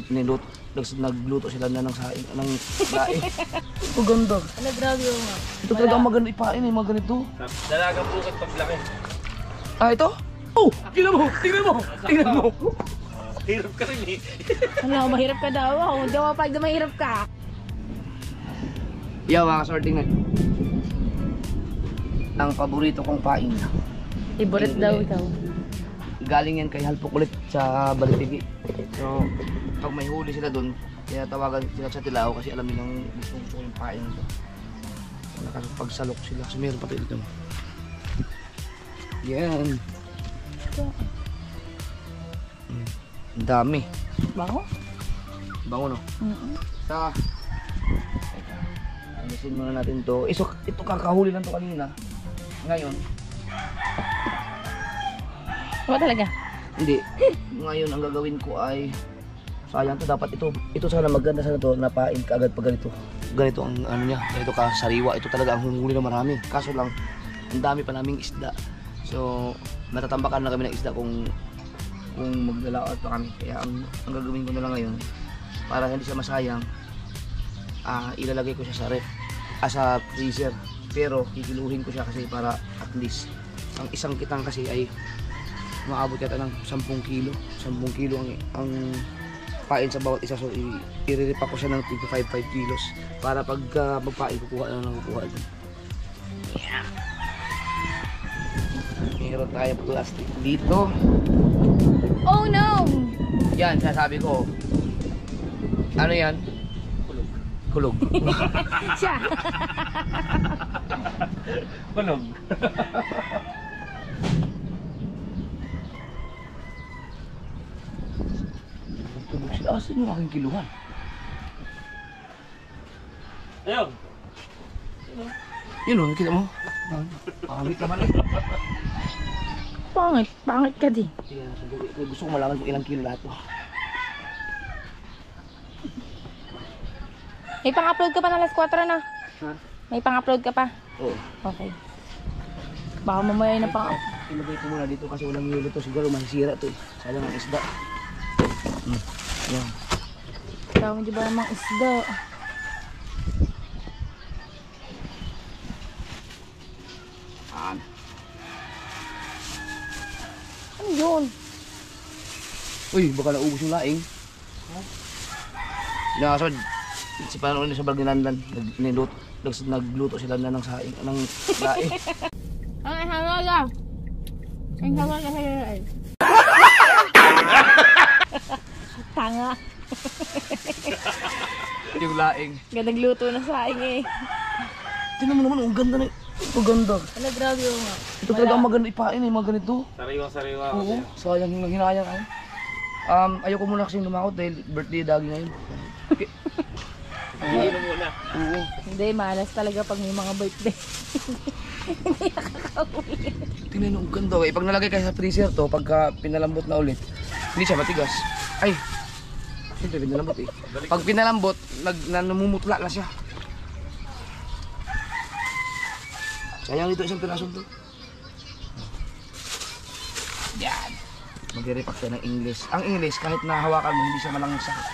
nagluto sila na ng saing, ng laing. Ito ganda. Ano, grabe yung nga. Ito talaga ang maganda ipain eh, mga ganito. Dalagang bukod paglaki. Ah, ito? Oh, tingnan mo, tingnan mo, tingnan mo. Hirap ka rin eh. Ano, mahirap ka daw ako. Hindi ako pag mahirap ka. Yaw, mga kasorting na. Ang paborito kong pain. Iburit daw ikaw. Galing yan kay Halpok ulit sa Balitigi. So, pag may huli sila dun, kaya tawagan sila sa Tilao kasi alam nilang gustong gusto yung pain nito. Nakapagsalok sila. So, meron pa tayo dito. Yan. Ang dami. Bango? Bango, no? Sa... Alisin muna natin to. Ito kakahuli lang to kanina. Ngayon. Ano talaga? Hindi. Ngayon ang gagawin ko ay sayang to, dapat ito sana maganda sana to, napain kaagad pag ganito. Ganito ang ano niya, ganito ka sariwa. Ito talaga ang hunguli na marami. Kaso lang ang dami pa naming isda. So matatambakan na kami ng isda kung magdalaot pa kami. Kaya ang gagawin ko na lang ngayon para hindi siya masayang, ilalagay ko siya sa ref, sa freezer. Pero kikiluhin ko siya kasi para at least ang isang kitang kasi ay maabot yata ng 10 kilo. 10 kilo ang pain sa bawat isa. So i-repack ko siya ng 25 kilos para pag magpain kukuha na lang kukuha dyan. Yeah. Meron tayo plastic dito. Oh no! Yan, sasabi ko. Ano yan? Kulog. Siya! Kulog. Kulog sila. Asan yung aking kiluhan? Ayun. Yun o, nakita mo? Pangit naman eh. Pangit ka din. Yan, gusto ko malaman kung ilang kilo lahat to. May pang-upload ka pa na alas 4 na. Ha? May pang-upload ka pa. Oo. Okay. Baka mamaya na pang-upload. Ilagay ko muna dito kasi walang hilo to. Siguro masisira to eh. Sayang ang isda. Yan. Dami di ba namang isda? Ano yun? Uy, baka naubos yung laing. Nakasod. Si Panoon sa Bagnilandan. Nagluto sila na ng saing, ng laing. Ay, halaga. Ay, halaga sa'yo. Tanga. Yung laing. Nagluto na saing eh. Tingnan mo naman, ang ganda na. Ito ganda. Ano, grabe yung nga. Ito talaga ang maganda ipain eh, mga ganito. Sariwa-sariwa. Oo, sayang yung hinayang ako. Ayoko muna kasing lumakot dahil birthday dagi ngayon. Hindi na muna. Oo. Hindi, malas talaga pag may mga birthday. Hindi nakakaulit. Tingnan mo, ang ganda eh. Pag nalagay kayo sa freezer to, pagka pinalambot na ulit, hindi siya matigas. Ay, siyempre pinalambot eh. Pag pinalambot, namumutla na siya. Sayang dito isang pirasong to. Yan. Mag-repack tayo ng English. Ang English, kahit nahawakan mo, hindi siya malang sakit.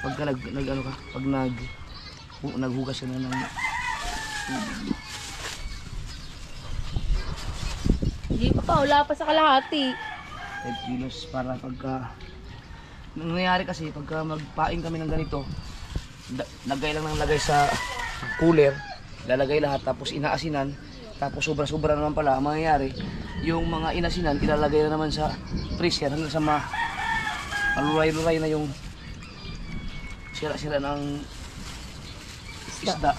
Pagka nag-ano ka, pag naghugas ka na ng... Hindi pa, wala pa sa kalahati. 5 kilos para pagka... Nangyayari kasi, pagka magpaing kami ng ganito, lagay lang ng lagay sa cooler, lalagay lahat, tapos inaasinan, tapos sobra-sobra naman pala, ang mangyayari, yung mga inasinan, ilalagay na naman sa freezer hanggang sa maluray-luray na yung sira-sira ng isda.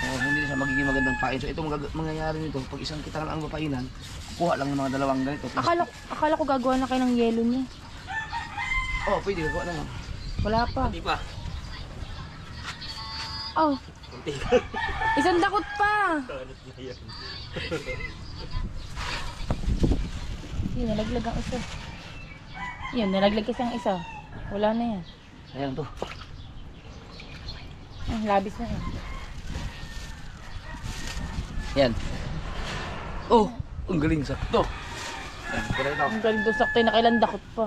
Hindi na siya magiging magandang pain. So ito mangyayari nito, pag isang kita lang ang mapainan, kuha lang ng mga dalawang ganito. Akala ko gagawa na kayo ng yelo niya. Oh, pwede kuha naman. Wala pa. Hindi pa. Oh. Isang dakot pa. Yun, nalaglag ang isa. Yun, nalaglag kasi ang isa. Wala na yan. Ayan to. Labis na yan. Yan. Oh, ang galing sakto. Yan, pala ito. Ang galing doon sakto na kailan dakot pa.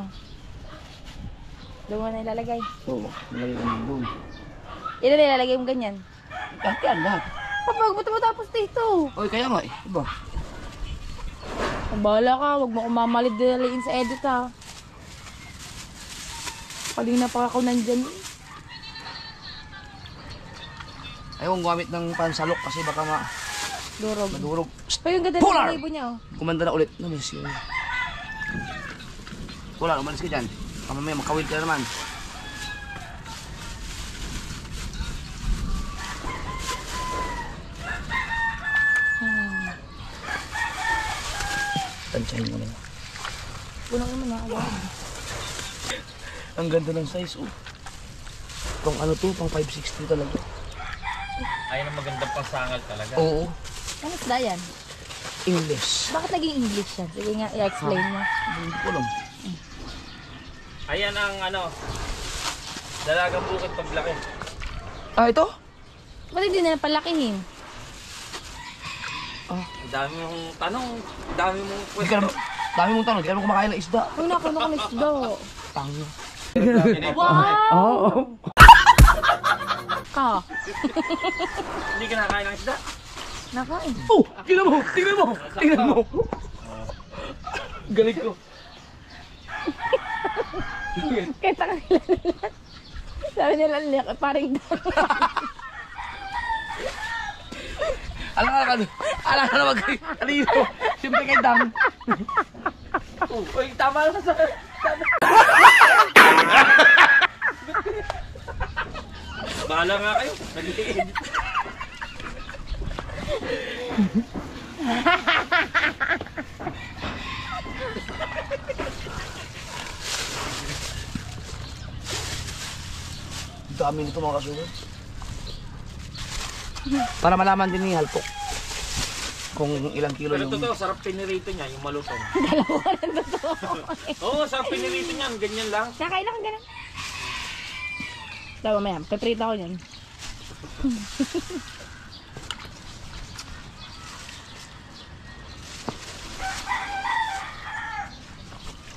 Doon mo na ilalagay. Oo, nalagay ko ng doon. Ilan ilalagay mo ganyan? Kahit yan lahat. Kapag ba't mo tapos dito? Oy, kaya nga eh. Diba? Bahala ka, huwag mo akong mamalid daliin sa edit ha. Kanina pa ako nandyan. Ayaw kong gumamit ng pansalok kasi baka Durog. madurog. Pero yung ganda Polar! ng libo niya oh. Kumanda na ulit. Namiss yun. Wala, umalis ka dyan. Mamaya makawil ka na naman. Tansyahin mo na. Puno naman na agad. Ang ganda ng size, oh. Pang ano to, pang 560 talaga. Ayun ang magandang pasangal talaga. Oo. Ano isda yan? English. Bakit naging English yan? Sige nga, i-explain mo. Hindi ko alam. Ayan ang dalagang bukid paglaki. Ah, ito? Ba't hindi na palakihin? Ang dami mong tanong, ang dami mong Hindi ka naman, dami mong tanong, hindi ka naman kumakain ng isda. Uy, nakuha na kami isda. Tango. Wow! Ka. Hindi ka nakain ng isda. Nakain. Oh! Tingnan mo! Tingnan mo! Tingnan mo! Galing ko. Kaya taka nila nila. Sabi nila, parang Alam ka na mag-alino. Siyempre kay Dang. Uy, tama lang sa... Bahala nga kayo. Nag-i-edit. Dami nito mga kasunod. Para malaman din ni Halpok kung ilang kilo Pero yung... totoo, sarap pinirito niya, yung malusong. dalawa na totoo. Oo, sarap pinirito niya, ganyan lang. Nakain lang ganun. Dawa maya, peprita ko yan.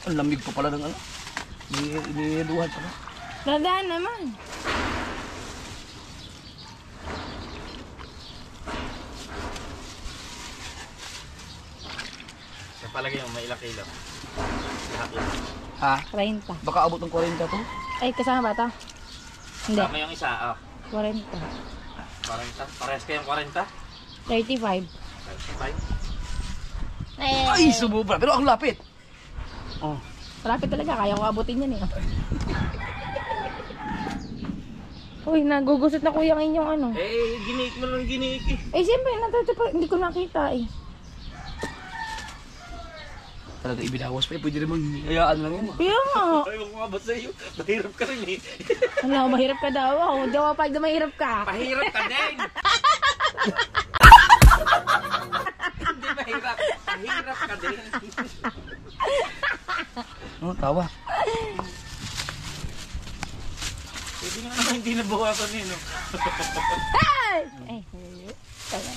Ang lamig pa pala ng ano. Iniluhan pa na. Dadaan naman. Sa palagay mo, may ilang kilo. Lahat yun. Ha? 30. Baka abot ng 40 to? Ay, kasama bata? Hindi. Tama yung isa, 40. 40. Parehas kayong 40? 35. 35. Ay, sumubra. Pero ang lapit. Oh. Malapit talaga. Kaya ko abutin yan eh. Uy, nagugusot na kuya ang inyong ano. Eh, giniik mo lang giniik eh. Eh, siyempre, hindi ko nakita eh. Talaga ibinawas pa eh. Pwede naman hayaan lang yun. Kaya nga. Ayaw ko abot sa'yo. Mahirap ka rin eh. Ano, mahirap ka daw. Ako, daw pag na mahirap ka. Mahirap ka din. Hindi mahirap. Mahirap ka din. Oh, tawa. Pwede nga naman hindi nabawasan yun. No? Ay! Ay, kaya.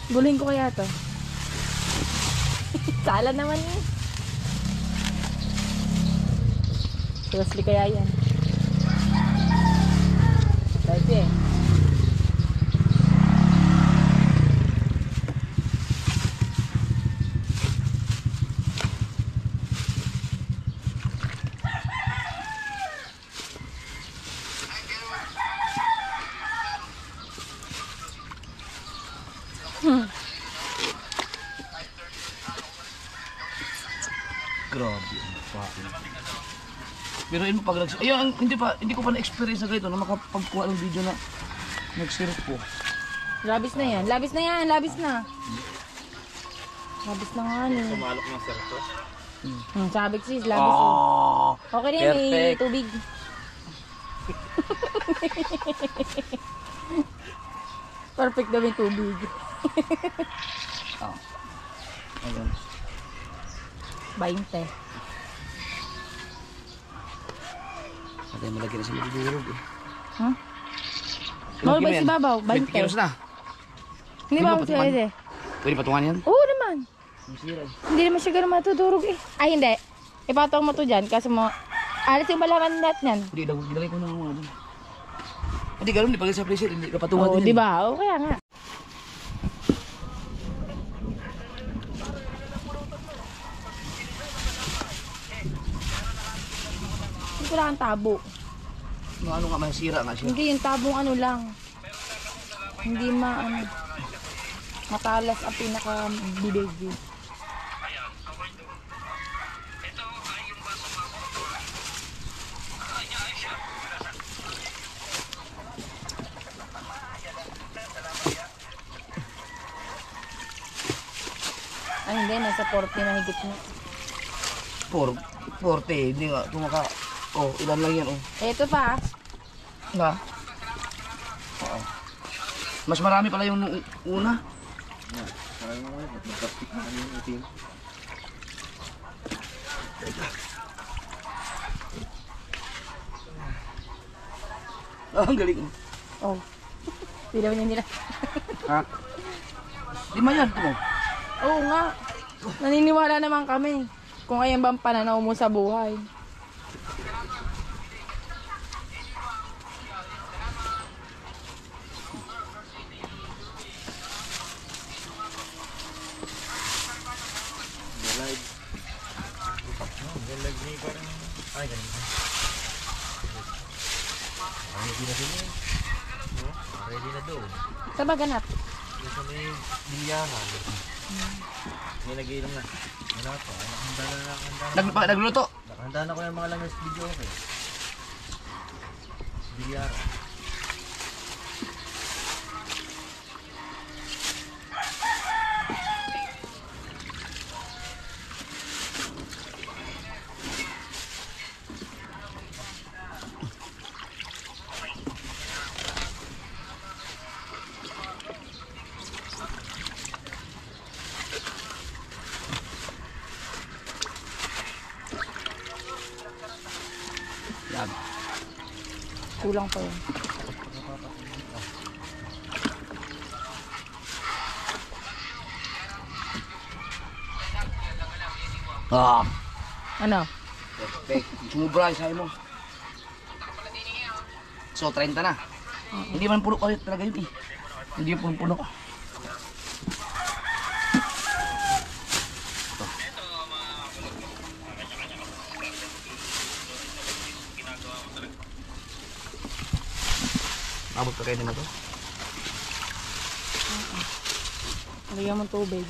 Bulin ko kaya to. Sala naman eh. Seriously kaya yan. Dati eh. Grabe. Pero yun mo pag ayun, hindi ko pa na-experience na ganito na makapagkuha ng video na nag-syrup po. Labis na yan. Labis na yan. Labis na. Labis na nga ni. Sumalok ng serto. Sabik sis. Labis na. Oh, Okay na yan. May perfect. tubig. Perfect daw yung tubig. Oh. Ayun. 20. Patay mo lagi na sa madudurog eh. Huh? Bawal ba si babaw? 20 kilos 20. na. Hindi Hindi ba ba siya patuman? ide? Pwede patungan yan? Oo naman. Masira eh. Hindi naman siya ganun matudurog eh. Ay, hindi. Ipatong mo to dyan kasi mo, alis yung balaman net niyan. Hindi, ilagay ko na mga doon. Hindi, ganun, di pag sa freezer, hindi ka patungan Oo, din. di ba? Oo, kaya nga. Hindi ko lang ang tabo. Ano nga, masira nga siya. Hindi, yung tabong ano lang. Hindi matalas ang pinaka-bibig. Ay, hindi. Nasa 40 na higit na. 40, hindi nga, tumaka. Oh, ilan lang yan, oh. Ito pa. Nga. Oo. Mas marami pala yung nung una. Parang naman, mag-plastic na kanina itim. Ah, ang galing. Oh. Pilaw niya nila. Ha? Lima yan, ito mo. Oo nga. Naniniwala naman kami. Kung ayan ba ang pananaw mo sa buhay. Live. Galag ni parang... Ay, ganun. Ready na din eh. Ready na doon. Sa ba ganap? Yung sa may bilyaran. May nag-iinom na. Wala pa. Nakahanda na. Nagluto. Nakahanda na ko yung mga langas video ko eh. Bilyaran. Yan. Kulang pa yun. Ah. Ano? Perfect. Sumubra yung sabi mo. So, 30 na. Hindi man puno pa rin talaga yun eh. Hindi yung puno-puno. Abot ka kayo na to? Lagyan mo tubig.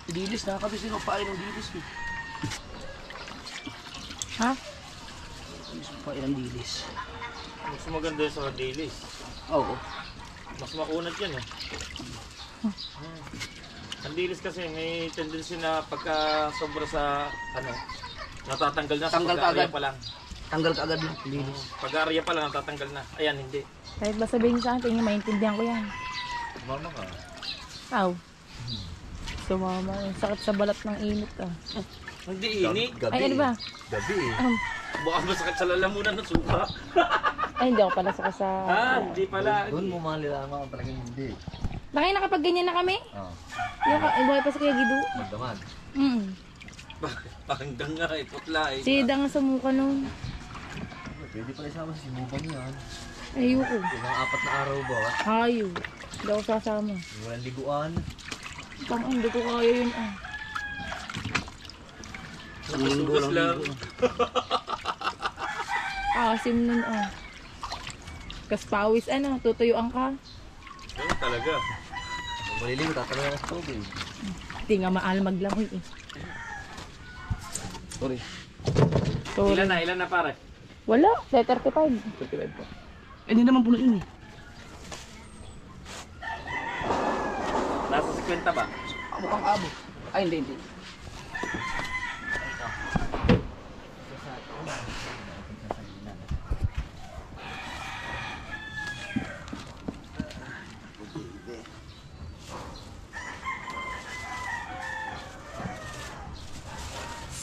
Dilis, nakakabis din ang pain ng dilis eh. Ha? Nakakabis ang pain ng dilis. Mas maganda yung sa dilis. Oo. Mas makunat yan eh. Ang dilis kasi may tendency na pagka sobra sa ano, natatanggal na sa Tanggal pag-aarya kaagad. pa lang. Tanggal ka agad ng dilis. Pag-aarya pa lang natatanggal na. Ayan, hindi. Kahit ba sabihin sa akin, maintindihan ko yan. Mama ka. Aw. Sumama. Sakit sa balat ng init ah. Hindi init. Ay, ano ba? Gabi eh. Um, Baka masakit sa lalamunan ng suka. ay, hindi ako pala sakit sa... Hindi pala. Doon mo malalaman kung talagang hindi. Bakit nakapag ganyan na kami? Oo. Yung buhay pa sa Kuya Gido. Magdamag. Hanggang nga eh, putla eh. Si Ida nga sa mukha nun. Pwede pala isama si Mubang yan. Ayoko. Yung mga 4 na araw ba? Hayo. Hindi ako sasama. Yung walang liguan. Hindi ko kaya yun ah. Ang linggo lang. lang. Asim nun ah. Kas pawis, ano, tutuyuan ka. Ganun talaga. Kung maliligo, tatanong ako sa tubig. Hindi nga maal maglangoy eh. Sorry. Sorry. Ilan na pare? Wala, 35. 35 pa. Hindi naman puno yun eh. Nasa 50 ba? Mukhang abo. Ay, hindi.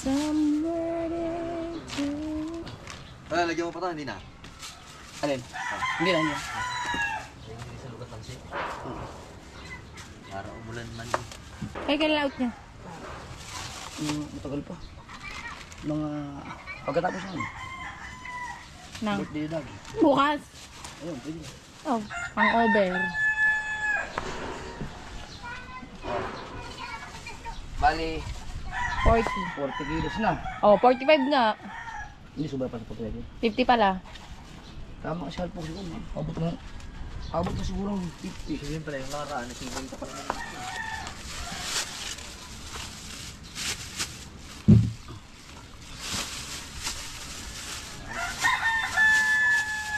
Somewhere to... Lagyan mo pa ito, hindi na. Alin? Hindi na niya. Hindi sa lugat lang siya. Para umulan man. Ay, kailan out niya? Matagal pa. Mga pagkatapos na. Nang Birthday na. bukas. Ayun, pwede. Oh, ang over. Bali, 40. 40 kilos na. Oh, 45 nga. Hindi sobra pa sa 45. 50 pala. Tama kasi halpong siguro. Abot na siguro ng 50. Kasi yun pala yung nakaraan, nasibay pa pala.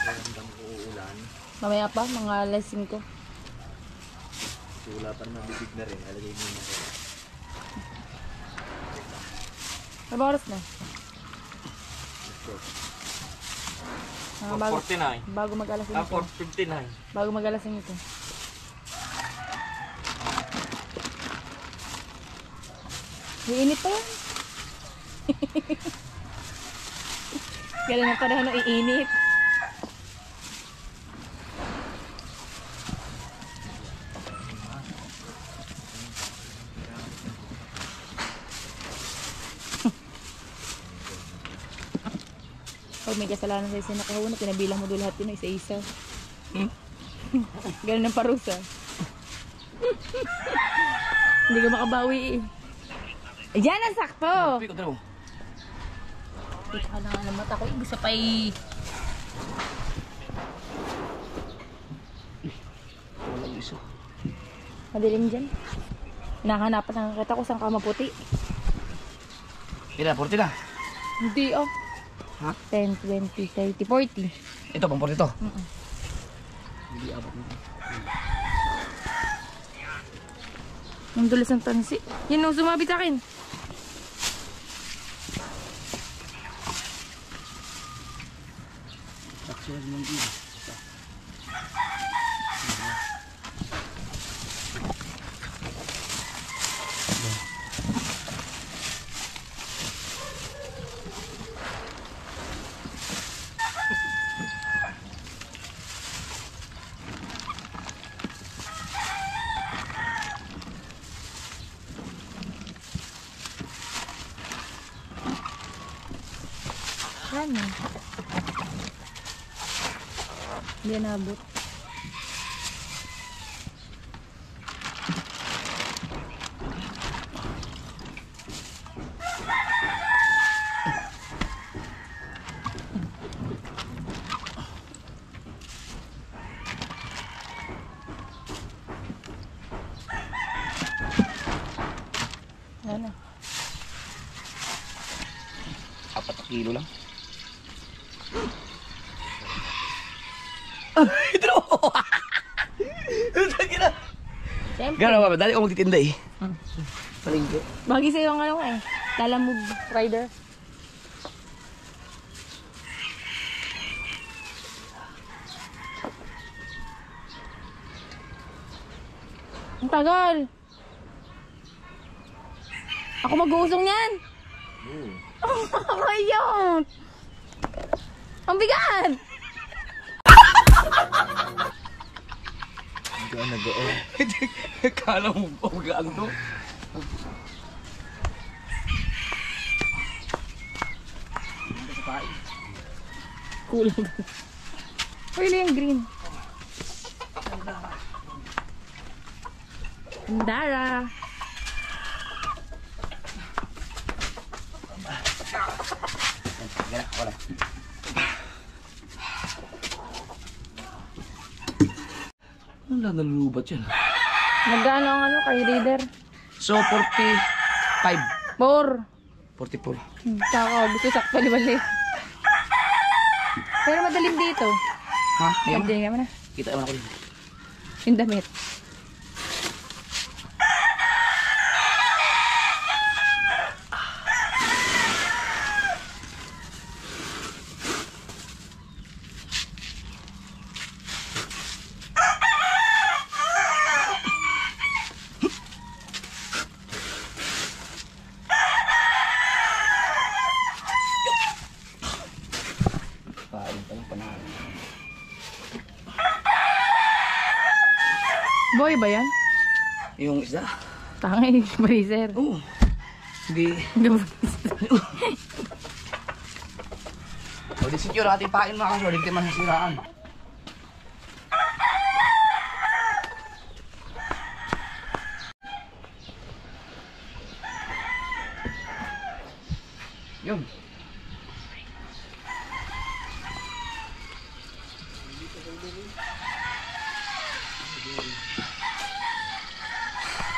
Ramdam ko uulan. Mamaya pa, mga alas 5. Kasi wala pa naman bibig na rin. Alagay mo na rin. Ano ba oras na? Bago, 49. bago mag-alas 5. 459. Bago mag-alas 5. Iinit pa yan. Galing ang panahon ng iinit. Pag may kasalanan sa isa na kahuna, pinabilang mo doon lahat yun, isa-isa. Ganun ang parusa. Hindi ka makabawi eh. Ayan ang sakto! Pick up mo. Ito ka na nga ng mata ko. Gusto pa eh. Wala yung iso. Madilim dyan. Nakahanapan ang kita ko saan ka maputi. Kaya 40 na. Hindi oh. Ha? 10, 20, 30, 40. Ito, pang 40 to. Hindi abot nito. Ang dulas ng tansi. Yan ang sumabit sa akin. Actual naman dito. Ano? Hindi nabot. Ano? 4 kilo lang. Siyempre. Gano'n ba? Dali ako magtitinda eh. Palinggo. Bagay sa'yo ang ano eh. Lalamog rider. Ang tagal. Ako mag-uusong yan. Ayun. Ang bigat. Hindi ka nag-oon. Kala mo pa magaan to. Kulang. Pwede yung green. Dara. Gana, wala. na nalulubat yan. Magkano ang ano kay reader? So, 45. 4. 44. Saka gusto sakto libalik. Pero madaling dito. Ha? Ayaw mo? Hindi naman na. Kita naman ako dito. Yung damit. Kain pa lang panahon. Boy ba yan? Yung isda? Tangay, freezer. Oo. Hindi. O, di secure ating pain mga kasyo. Hindi man nasiraan. Yun.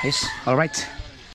Yes, all right.